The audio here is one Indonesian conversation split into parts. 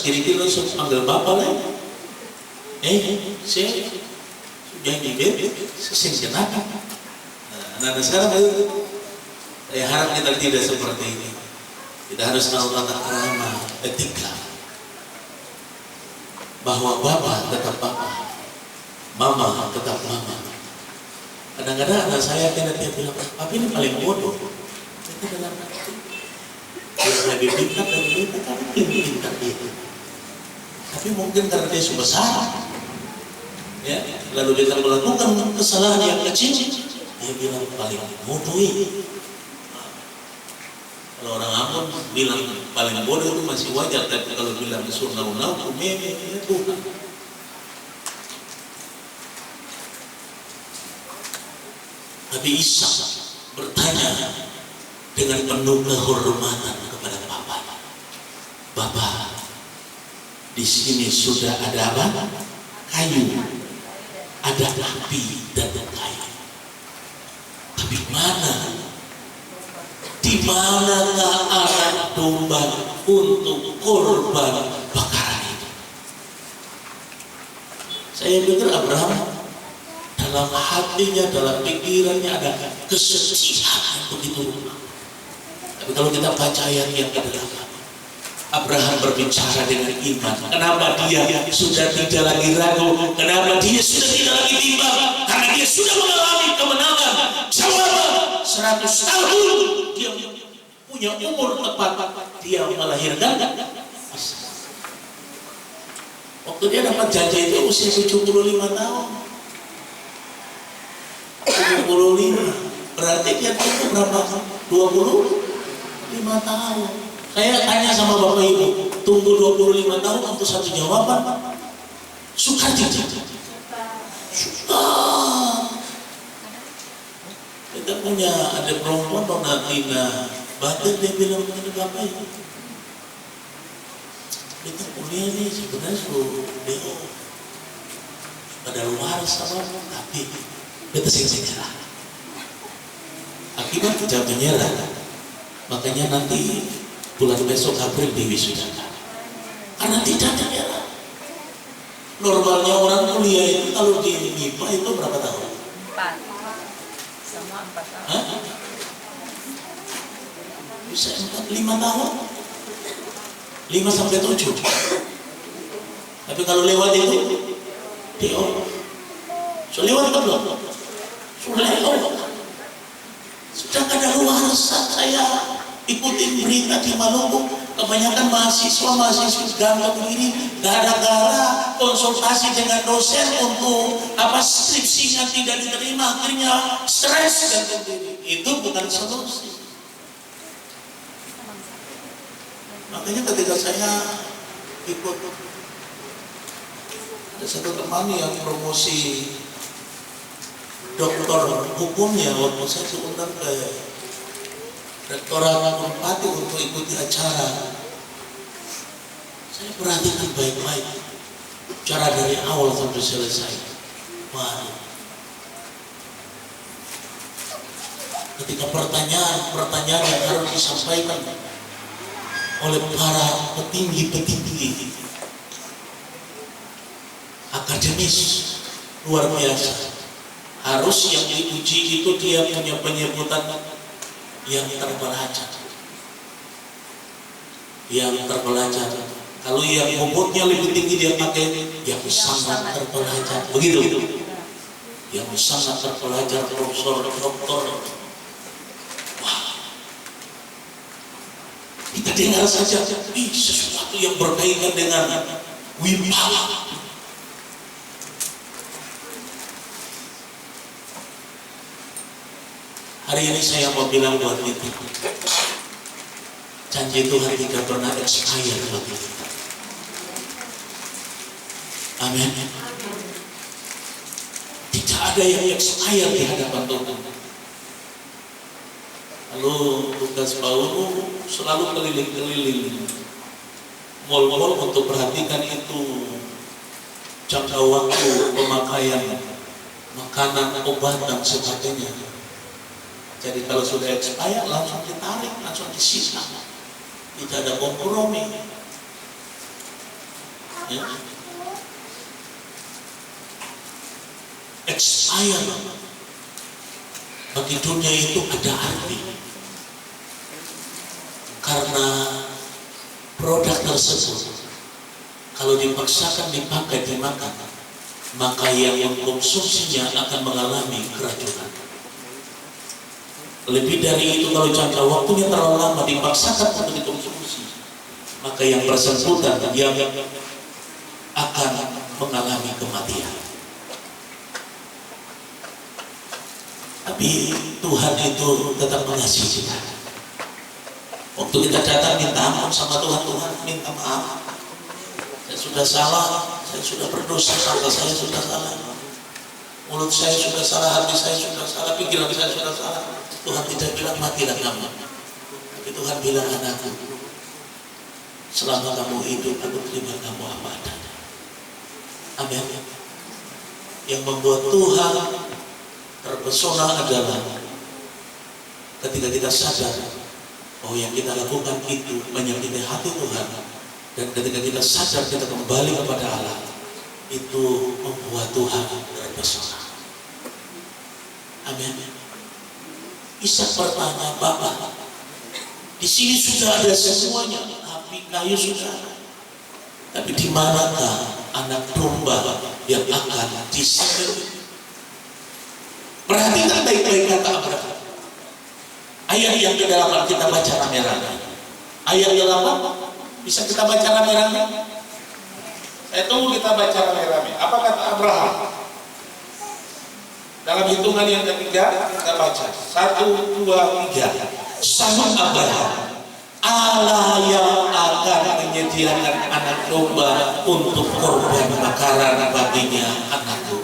Kira-kira langsung panggil bapak lah. Saya janji beb, saya kenapa? Anak-anak sekarang itu, saya harap kita tidak seperti ini. Kita harus tahu tata krama, etika. Bahwa bapak tetap bapak, mama tetap mama. Kadang-kadang anak saya dia bilang, papi ini paling bodoh. Itu dalam hati. Dia lebih pintar dari kita, tapi lebih pintar dia. Tapi mungkin karena dia sudah besar, ya, lalu dia melakukan kesalahan yang kecil, dia bilang paling bodoh ini. Kalau orang Ambon bilang paling bodoh itu masih wajar, tapi kalau bilang sunau-nau, kumeme, itu bukan. Nabi Isa bertanya dengan penuh kehormatan kepada Bapak. Bapak, di sini sudah ada apa? Kayu, ada api dan kayu. Tapi di manakah anak domba untuk korban bakaran itu? Saya pikir Abraham dalam hatinya, dalam pikirannya ada kesetiaan begitu. Tapi kalau kita baca ayat yang ke-8, Abraham berbicara dengan iman. Kenapa dia sudah tidak lagi ragu? Kenapa dia sudah tidak lagi bimbang? Karena dia sudah mengalami kemenangan. Jawaban 100 tahun dia punya umur tepat. Dia melahirkan. Waktu dia dapat janji itu usia 75 tahun. 75. Berarti dia tunggu berapa? 25 tahun. Saya tanya sama Bapak Ibu, tunggu 25 tahun untuk satu jawaban. Suka tidak? Suka. Kita punya ada perempuan Donatina, bahkan dia bilang kepada Bapak Ibu, kita kuliah nih sebenarnya sudah pada luar sama, tapi kita sing-singlah. Akibat jam menyerah, makanya nanti bulan besok April diwisudakan. Karena tidak ada. Normalnya orang kuliah itu kalau di MIPA itu berapa tahun? 4. Semua 4 tahun. Hah? Bisa 5 tahun? 5 sampai 7. Tapi kalau lewat itu, DO. So lewat kan belum? Sudah lewat. Sudah kada luar saya ikutin berita di Maluku, kebanyakan mahasiswa ganteng begini, gara-gara konsultasi dengan dosen untuk skripsinya tidak diterima, akhirnya stres dan sendiri. Itu bukan solusi. Makanya ketika saya ikut, ada satu teman yang promosi doktor hukumnya, waktu saya diundang ke Rektorat Unpad untuk ikuti acara. Saya perhatikan baik-baik cara dari awal sampai selesai. Wah, ketika pertanyaan yang harus disampaikan oleh para petinggi akademis luar biasa, harus yang diuji itu dia punya penyebutan yang terpelajar. Kalau yang bobotnya lebih tinggi dia pakai yang sangat terpelajar. Begitu. Yang sangat terpelajar, profesor, doktor. Wah. Kita dengar saja, sesuatu yang berkaitan dengan wibawa. Hari ini saya mau bilang buat kita, janji Tuhan tidak pernah expire buat kita. Amin. Tidak ada yang expire di hadapan Tuhan. Lalu tugas Paulus selalu keliling-keliling mal-mal untuk perhatikan itu jangka waktu pemakaian makanan, obat dan sebagainya. Jadi kalau sudah expired langsung ditarik, langsung disita. Tidak ada kompromi. Ya. Expire bagi dunia itu ada arti, karena produk tersebut kalau dipaksakan dipakai dimakan, maka yang mengkonsumsinya akan mengalami keracunan. Lebih dari itu, kalau jangka waktunya terlalu lama dipaksakan untuk dikonsumsi, maka yang bersangkutan yang akan mengalami kematian. Tapi Tuhan itu tetap mengasihi kita. Waktu kita datang minta ampun sama Tuhan, Tuhan minta maaf, saya sudah salah, saya sudah berdosa, kata saya sudah salah, mulut saya sudah salah, hati saya sudah salah, pikiran saya sudah salah. Tuhan tidak bilang matilah kamu, tapi Tuhan bilang, anakku, selama kamu hidup aku terima kamu apa adanya. Amin. Yang membuat Tuhan terpesona adalah ketika kita sadar bahwa yang kita lakukan itu menyakiti hati Tuhan, dan ketika kita sadar kita kembali kepada Allah, itu membuat Tuhan terpesona. Amin. Ishak bertanya, Bapak, di sini sudah ada semuanya, api kayu sudah ada, tapi di manakah anak domba yang akan disembelih? Perhatikan baik-baik kata Abraham. Ayat yang ke-8 kita baca rame-rame. Ayat ke-8 bisa kita baca rame-rame. Saya tunggu kita baca rame-rame. Apa kata Abraham? Dalam hitungan yang ketiga kita baca 1, 2, 3. Sahut Abraham, Allah yang akan menyediakan anak domba untuk korban bakaran baginya, anakku.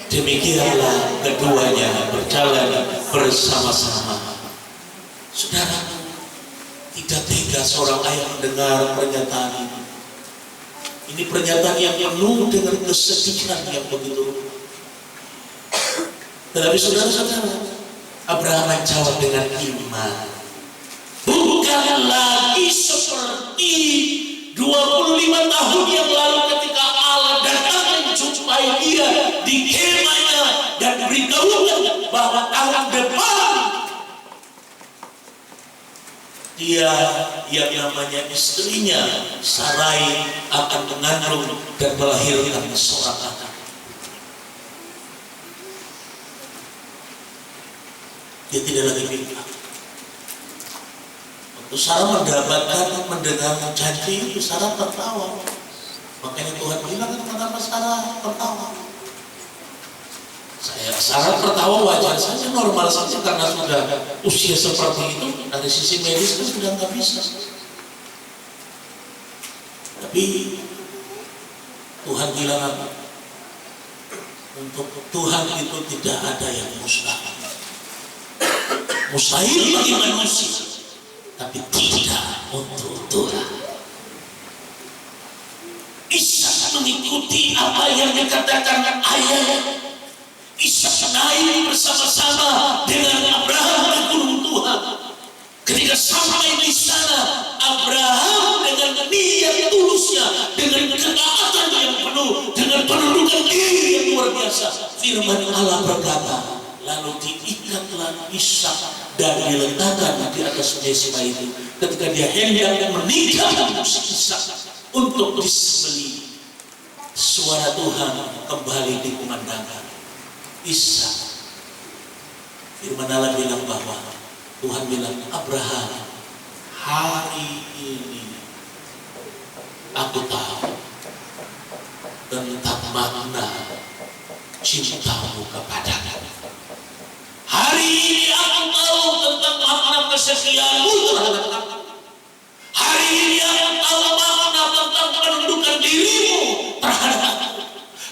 Demikianlah keduanya berjalan bersama-sama. Saudara, tidak tega seorang ayah mendengar pernyataan ini. Ini pernyataan yang penuh dengan kesedihan yang begitu. Tetapi saudara-saudara, Abraham menjawab dengan iman. Bukan lagi seperti 25 tahun yang lalu ketika Allah datang menjumpai dia di kemahnya dan beritahukan bahwa tahun depan dia yang namanya istrinya Sarai akan mengandung dan melahirkan seorang anak. Dia tidak lagi minta. Waktu Sarah mendengar janji itu, Sarah tertawa. Makanya Tuhan bilang, kenapa Sarah tertawa? Sarah tertawa wajar saja, normal saja, karena sudah usia seperti itu, dari sisi medis kan sudah nggak bisa. Tapi Tuhan bilang apa? Untuk Tuhan itu tidak ada yang mustahil. Mustahil bagi manusia, tapi tidak untuk Tuhan. Ishak mengikuti apa yang dikatakan ayah. Ishak naik bersama-sama dengan Abraham di gunung Tuhan. Ketika sampai di sana, Abraham dengan niat tulusnya, dengan ketaatan yang penuh, dengan penundukan diri yang luar biasa, firman Allah berkata, lalu diikatlah Ishak dan diletakkan di atas mezbah itu. Ketika dia hendak menikah Ishak untuk disembelih, suara Tuhan kembali dikumandangkan. Ishak, firman Allah bilang bahwa Tuhan bilang, Abraham, hari ini aku tahu tentang makna cintamu kepadaku. Hari ini aku tahu tentang makna kesetiaanmu terhadap aku. Hari ini aku tahu makna tentang penundukan dirimu terhadap aku.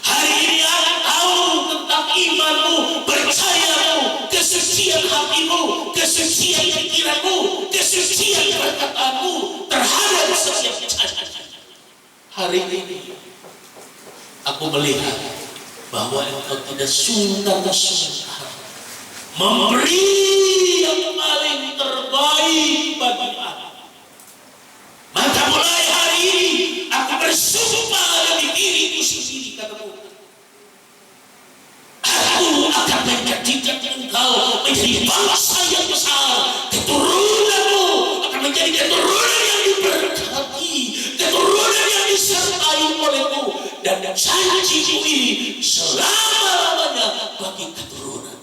Hari ini aku tahu tentang imanmu, percayamu, kesucian hatimu, kesucian pikiranmu, kesucian perkataanmu terhadap setiap janji. Hari ini aku melihat bahwa engkau tidak sungkan-sungkan memberi yang paling terbaik bagi aku. Maka mulai hari ini aku bersumpah menjadikan engkau menjadi bangsa yang besar. Keturunanmu akan menjadi keturunan yang diberkati, keturunan yang disertai olehku, dan janjiku ini selama-lamanya bagi keturunan.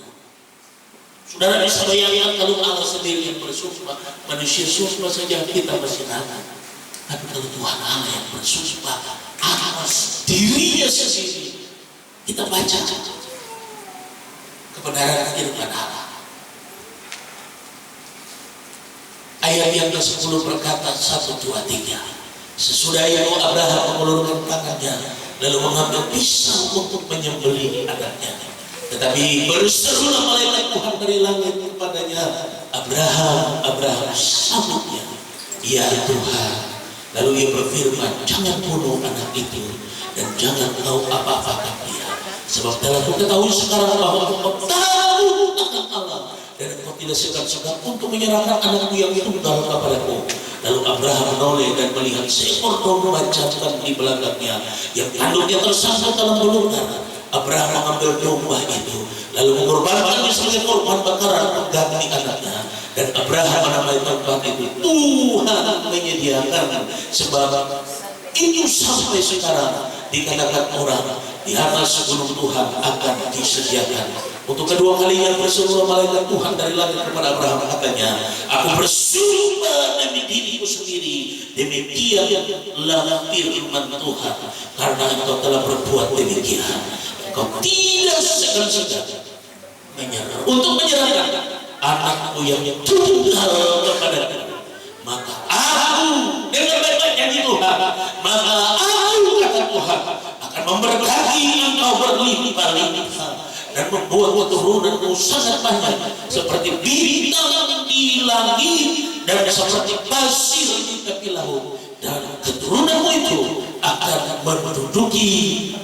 Saudara bisa bayangkan kalau Allah sendiri yang bersumpah, manusia sumpah saja kita masih ragu. Tapi kalau Tuhan Allah yang bersumpah atas dirinya sendiri, kita baca kebenaran firman Allah. Ayat yang ke-10 berkata 1, 2, 3. Sesudah itu Abraham mengulurkan tangannya lalu mengambil pisau untuk menyembelih anaknya. Tetapi berserulah malaikat Tuhan dari langit kepadanya, Abraham, Abraham, sambutnya, ya Tuhan. Lalu ia berfirman, jangan bunuh anak itu dan jangan kau apa-apakan dia, sebab telah ku ketahui sekarang bahwa engkau tahu akan Allah dan engkau tidak segan-segan untuk menyerahkan anakku yang tunggal kepadaku. Lalu Abraham menoleh dan melihat seekor domba jantan di belakangnya yang tanduknya tersangkut dalam belukar. Abraham mengambil domba itu lalu mengorbankannya sebagai korban bakaran pengganti anaknya, dan Abraham menamai tempat itu Tuhan menyediakan. Sebab itu sampai sekarang dikatakan orang, di atas gunung Tuhan akan disediakan. Untuk kedua kalinya berseru malaikat Tuhan dari langit kepada Abraham, katanya, aku bersumpah demi diriku sendiri, demi dia yang telah firman Tuhan, karena engkau telah berbuat demikian, engkau tidak segan-segan untuk menyerahkan anakku yang tunggal kepadaku, maka aku, dengan baik-baiknya di Tuhan, maka aku, kata Tuhan, akan memberkati engkau berlimpah-limpah dan membuat keturunanmu sangat banyak seperti bintang di langit dan seperti pasir di tepi laut, dan keturunanmu itu akan menduduki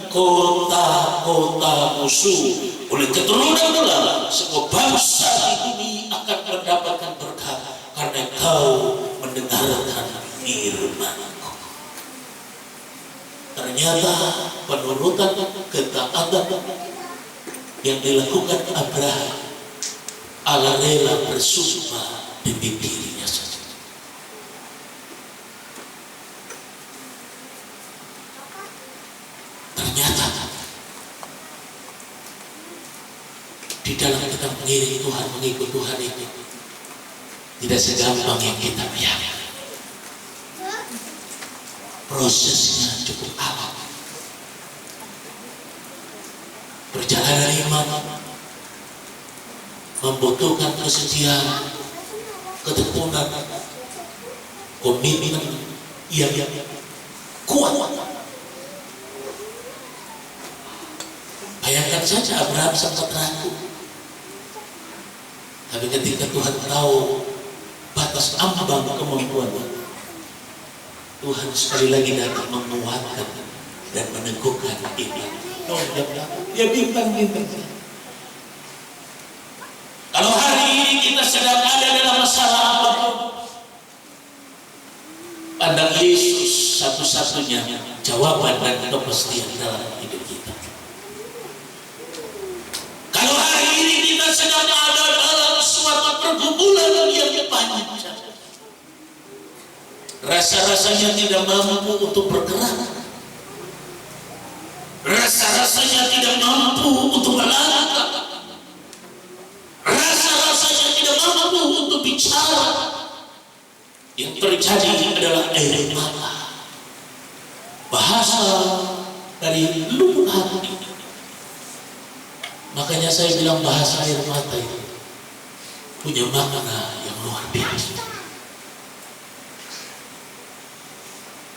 kota-kota musuh. Oleh keturunan pula semua bangsa di bumi akan mendapatkan berkat karena kau mendengarkan firman-Ku. Ternyata penurutan ketaatan yang dilakukan Abraham, Allah rela bersumpah demi dirinya saja. Ternyata di dalam kita mengiring Tuhan, mengikut Tuhan itu tidak segampang yang kita bayangkan. Prosesnya cukup alot. Perjalanan iman membutuhkan kesetiaan, ketekunan, komitmen yang kuat. Bayangkan saja Abraham sempat ragu, tapi ketika Tuhan tahu batas ambang kemampuan, Tuhan sekali lagi datang menguatkan dan meneguhkan iman. Ya bintang-bintang. Kalau hari ini kita sedang ada dalam masalah apapun, pandang Yesus satu-satunya jawaban dan kepastian dalam hidup kita. Kalau hari ini kita sedang ada dalam suatu pergumulan yang panjang, rasa-rasanya tidak mampu untuk bergerak, rasa-rasanya tidak mampu untuk melangkah, rasa-rasanya tidak mampu untuk bicara, yang terjadi adalah air mata, bahasa dari lubuk hati. Makanya saya bilang bahasa air mata itu punya makna yang luar biasa.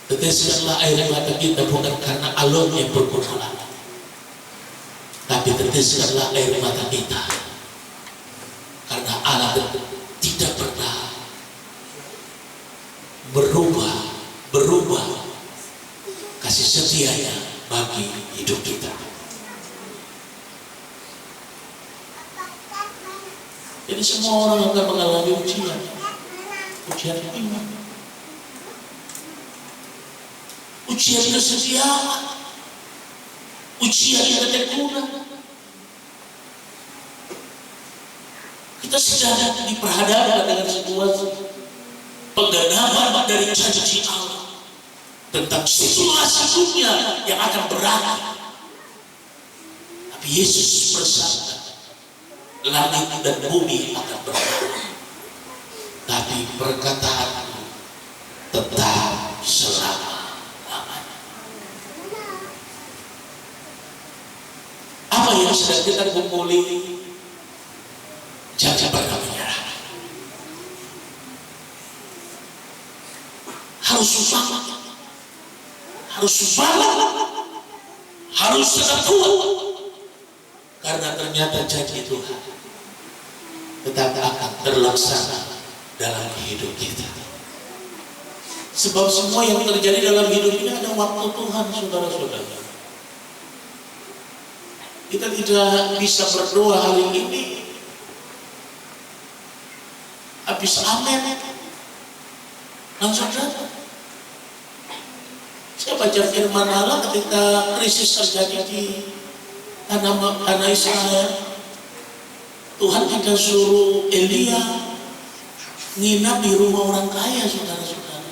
Teteskanlah air mata kita bukan karena alurnya berkurang, tapi teteskanlah air mata kita karena Allah tidak pernah berubah kasih setianya bagi hidup kita. Jadi semua orang akan mengalami ujian iman, ujian kesetiaan, ujian ketekunan. Kita sedang diperhadapkan dengan situasi pengganapan dari janji Allah tentang situasi dunia yang akan berakhir. Tapi Yesus bersabda, langit dan bumi akan berakhir, tapi perkataanku tetap selama-lamanya. Apa yang sedang kita kumpuli? Jangan pernah menyerah. Harus semangat, harus tetap kuat, karena ternyata janji Tuhan tetap akan terlaksana dalam hidup kita. Sebab semua yang terjadi dalam hidup ini ada waktu Tuhan, saudara-saudara. Kita tidak bisa berdoa hari ini habis amin langsung datang. Saya baca firman Allah ketika krisis terjadi di tanah Israel. Tuhan tidak suruh Elia nginap di rumah orang kaya, saudara-saudara.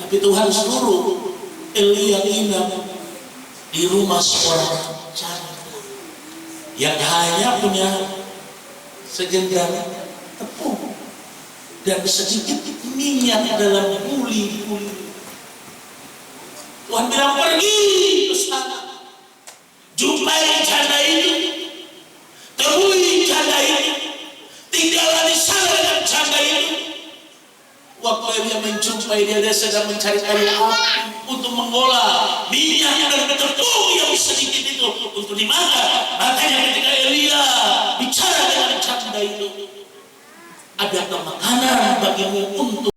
Tapi Tuhan suruh Elia nginap di rumah seorang janda yang hanya punya segenggam tepung dan sedikit minyak dalam buli-buli. Tuhan bilang, pergi ke sana, jumpai janda ini, temui janda ini, tinggallah di sana dengan janda ini. Waktu dia menjumpai dia sedang mencari kayu api untuk mengolah minyak dan tepung yang sedikit itu untuk dimakan. Makanya ketika Elia bicara dengan janda itu, ada makanan bagimu untuk